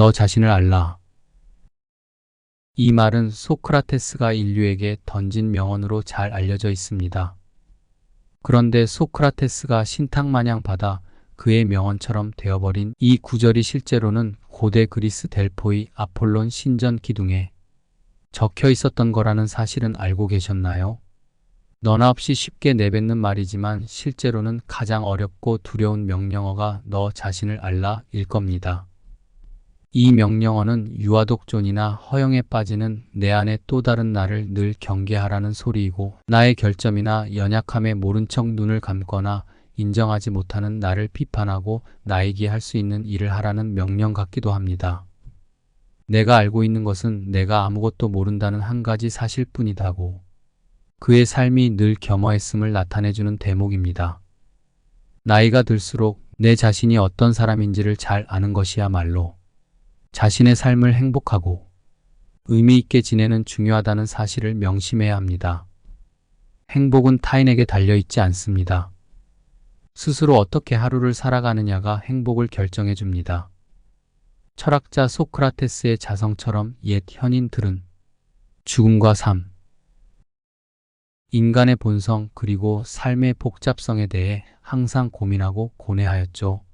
너 자신을 알라. 이 말은 소크라테스가 인류에게 던진 명언으로 잘 알려져 있습니다. 그런데 소크라테스가 신탁마냥 받아 그의 명언처럼 되어버린 이 구절이 실제로는 고대 그리스 델포이 아폴론 신전 기둥에 적혀 있었던 거라는 사실은 알고 계셨나요? 너나 없이 쉽게 내뱉는 말이지만 실제로는 가장 어렵고 두려운 명령어가 너 자신을 알라일 겁니다. 이 명령어는 유아독존이나 허영에 빠지는 내 안의 또 다른 나를 늘 경계하라는 소리이고, 나의 결점이나 연약함에 모른 척 눈을 감거나 인정하지 못하는 나를 비판하고 나에게 할 수 있는 일을 하라는 명령 같기도 합니다. 내가 알고 있는 것은 내가 아무것도 모른다는 한 가지 사실뿐이다고, 그의 삶이 늘 겸허했음을 나타내주는 대목입니다. 나이가 들수록 내 자신이 어떤 사람인지를 잘 아는 것이야말로 자신의 삶을 행복하고 의미 있게 지내는 중요하다는 사실을 명심해야 합니다. 행복은 타인에게 달려있지 않습니다. 스스로 어떻게 하루를 살아가느냐가 행복을 결정해 줍니다. 철학자 소크라테스의 자성처럼 옛 현인들은 죽음과 삶, 인간의 본성 그리고 삶의 복잡성에 대해 항상 고민하고 고뇌하였죠.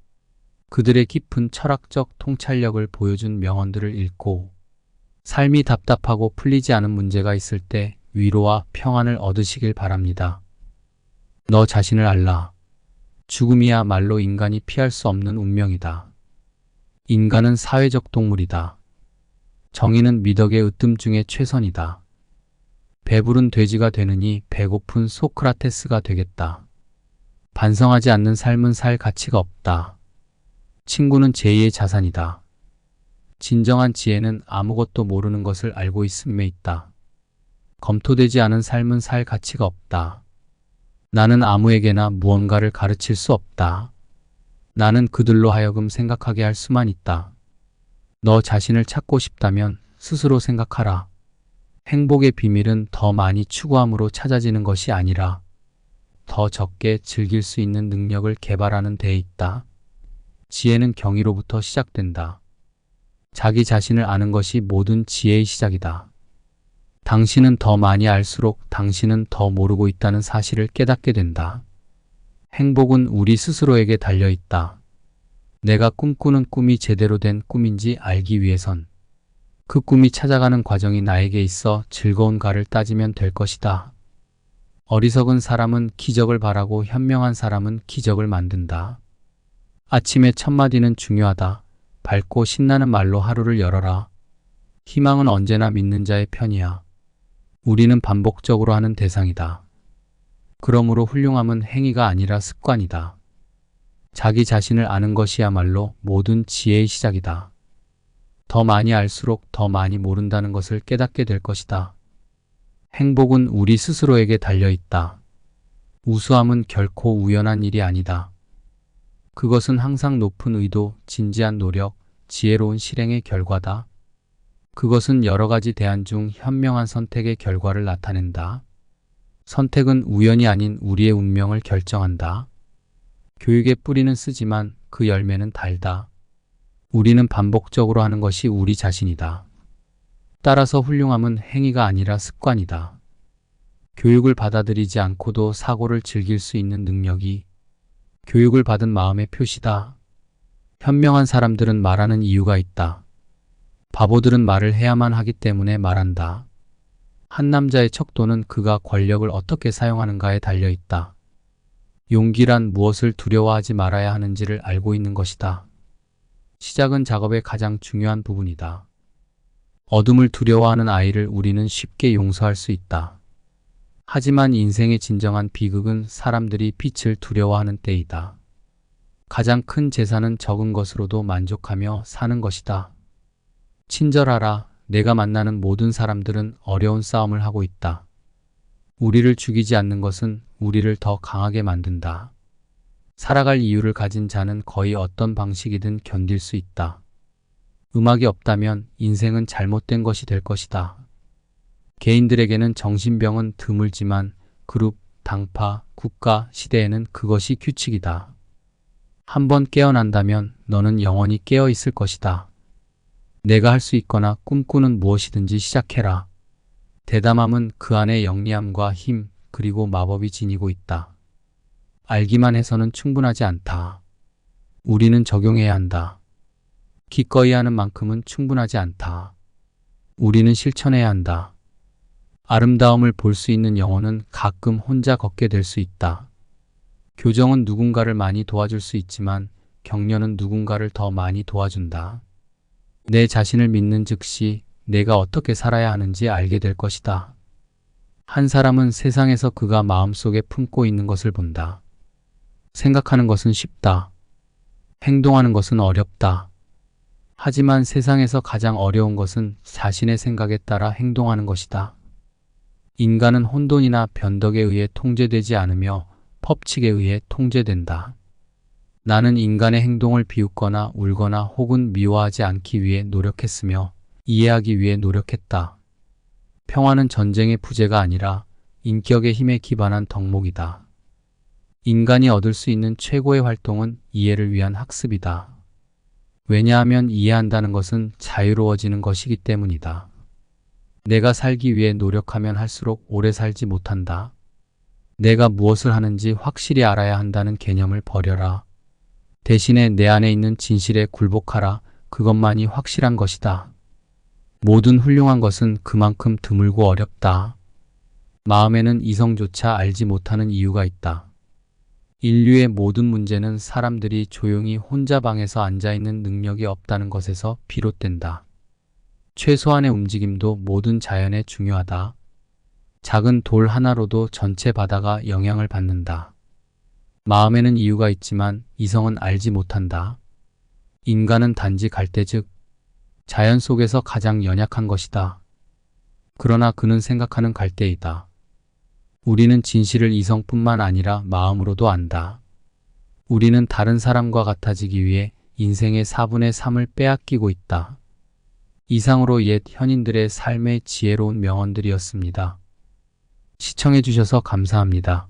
그들의 깊은 철학적 통찰력을 보여준 명언들을 읽고 삶이 답답하고 풀리지 않은 문제가 있을 때 위로와 평안을 얻으시길 바랍니다. 너 자신을 알라. 죽음이야말로 인간이 피할 수 없는 운명이다. 인간은 사회적 동물이다. 정의는 미덕의 으뜸 중에 최선이다. 배부른 돼지가 되느니 배고픈 소크라테스가 되겠다. 반성하지 않는 삶은 살 가치가 없다. 친구는 제2의 자산이다. 진정한 지혜는 아무것도 모르는 것을 알고 있음에 있다. 검토되지 않은 삶은 살 가치가 없다. 나는 아무에게나 무언가를 가르칠 수 없다. 나는 그들로 하여금 생각하게 할 수만 있다. 너 자신을 찾고 싶다면 스스로 생각하라. 행복의 비밀은 더 많이 추구함으로 찾아지는 것이 아니라 더 적게 즐길 수 있는 능력을 개발하는 데에 있다. 지혜는 경이로부터 시작된다. 자기 자신을 아는 것이 모든 지혜의 시작이다. 당신은 더 많이 알수록 당신은 더 모르고 있다는 사실을 깨닫게 된다. 행복은 우리 스스로에게 달려있다. 내가 꿈꾸는 꿈이 제대로 된 꿈인지 알기 위해선 그 꿈이 찾아가는 과정이 나에게 있어 즐거운가를 따지면 될 것이다. 어리석은 사람은 기적을 바라고 현명한 사람은 기적을 만든다. 아침의 첫 마디는 중요하다. 밝고 신나는 말로 하루를 열어라. 희망은 언제나 믿는 자의 편이야. 우리는 반복적으로 하는 대상이다. 그러므로 훌륭함은 행위가 아니라 습관이다. 자기 자신을 아는 것이야말로 모든 지혜의 시작이다. 더 많이 알수록 더 많이 모른다는 것을 깨닫게 될 것이다. 행복은 우리 스스로에게 달려있다. 우수함은 결코 우연한 일이 아니다. 그것은 항상 높은 의도, 진지한 노력, 지혜로운 실행의 결과다. 그것은 여러 가지 대안 중 현명한 선택의 결과를 나타낸다. 선택은 우연이 아닌 우리의 운명을 결정한다. 교육의 뿌리는 쓰지만 그 열매는 달다. 우리는 반복적으로 하는 것이 우리 자신이다. 따라서 훌륭함은 행위가 아니라 습관이다. 교육을 받아들이지 않고도 사고를 즐길 수 있는 능력이 교육을 받은 마음의 표시다. 현명한 사람들은 말하는 이유가 있다. 바보들은 말을 해야만 하기 때문에 말한다. 한 남자의 척도는 그가 권력을 어떻게 사용하는가에 달려있다. 용기란 무엇을 두려워하지 말아야 하는지를 알고 있는 것이다. 시작은 작업의 가장 중요한 부분이다. 어둠을 두려워하는 아이를 우리는 쉽게 용서할 수 있다. 하지만 인생의 진정한 비극은 사람들이 빛을 두려워하는 때이다. 가장 큰 재산은 적은 것으로도 만족하며 사는 것이다. 친절하라. 내가 만나는 모든 사람들은 어려운 싸움을 하고 있다. 우리를 죽이지 않는 것은 우리를 더 강하게 만든다. 살아갈 이유를 가진 자는 거의 어떤 방식이든 견딜 수 있다. 음악이 없다면 인생은 잘못된 것이 될 것이다. 개인들에게는 정신병은 드물지만 그룹, 당파, 국가, 시대에는 그것이 규칙이다. 한번 깨어난다면 너는 영원히 깨어 있을 것이다. 내가 할 수 있거나 꿈꾸는 무엇이든지 시작해라. 대담함은 그 안에 영리함과 힘, 그리고 마법이 지니고 있다. 알기만 해서는 충분하지 않다. 우리는 적용해야 한다. 기꺼이 하는 만큼은 충분하지 않다. 우리는 실천해야 한다. 아름다움을 볼 수 있는 영혼은 가끔 혼자 걷게 될 수 있다. 교정은 누군가를 많이 도와줄 수 있지만 격려는 누군가를 더 많이 도와준다. 내 자신을 믿는 즉시 내가 어떻게 살아야 하는지 알게 될 것이다. 한 사람은 세상에서 그가 마음속에 품고 있는 것을 본다. 생각하는 것은 쉽다. 행동하는 것은 어렵다. 하지만 세상에서 가장 어려운 것은 자신의 생각에 따라 행동하는 것이다. 인간은 혼돈이나 변덕에 의해 통제되지 않으며 법칙에 의해 통제된다. 나는 인간의 행동을 비웃거나 울거나 혹은 미워하지 않기 위해 노력했으며 이해하기 위해 노력했다. 평화는 전쟁의 부재가 아니라 인격의 힘에 기반한 덕목이다. 인간이 얻을 수 있는 최고의 활동은 이해를 위한 학습이다. 왜냐하면 이해한다는 것은 자유로워지는 것이기 때문이다. 내가 살기 위해 노력하면 할수록 오래 살지 못한다. 내가 무엇을 하는지 확실히 알아야 한다는 개념을 버려라. 대신에 내 안에 있는 진실에 굴복하라. 그것만이 확실한 것이다. 모든 훌륭한 것은 그만큼 드물고 어렵다. 마음에는 이성조차 알지 못하는 이유가 있다. 인류의 모든 문제는 사람들이 조용히 혼자 방에서 앉아있는 능력이 없다는 것에서 비롯된다. 최소한의 움직임도 모든 자연에 중요하다. 작은 돌 하나로도 전체 바다가 영향을 받는다. 마음에는 이유가 있지만 이성은 알지 못한다. 인간은 단지 갈대 즉 자연 속에서 가장 연약한 것이다. 그러나 그는 생각하는 갈대이다. 우리는 진실을 이성뿐만 아니라 마음으로도 안다. 우리는 다른 사람과 같아지기 위해 인생의 4분의 3을 빼앗기고 있다. 이상으로 옛 현인들의 삶의 지혜로운 명언들이었습니다. 시청해 주셔서 감사합니다.